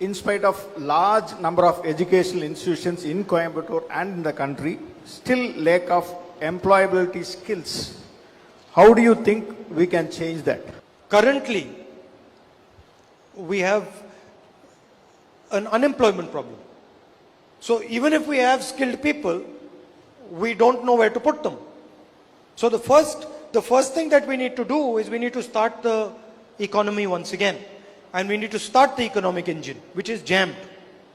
in spite of large number of educational institutions in Coimbatore and in the country, still lack of employability skills. How do you think we can change that? Currently, we have an unemployment problem. So even if we have skilled people, we don't know where to put them. So the first thing that we need to do is we need to start the economy once again. And we need to start the economic engine, which is jammed,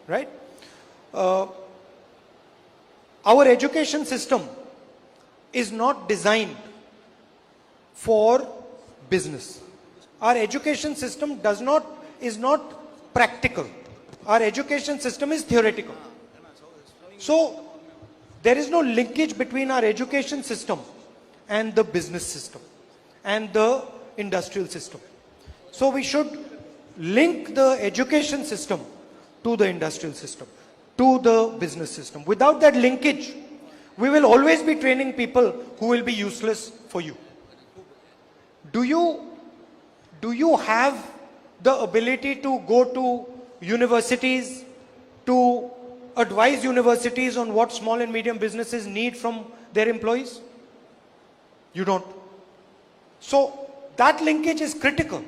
right? Our education system is not designed for business. Our education system is not practical. Our education system is theoretical. So there is no linkage between our education system and the business system and the industrial system. So we should link the education system to the industrial system, to the business system. Without that linkage, we will always be training people who will be useless for you. Do you have the ability to go to universities, to advise universities on what small and medium businesses need from their employees? You don't. So that linkage is critical.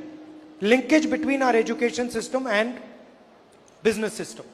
Linkage between our education system and business system.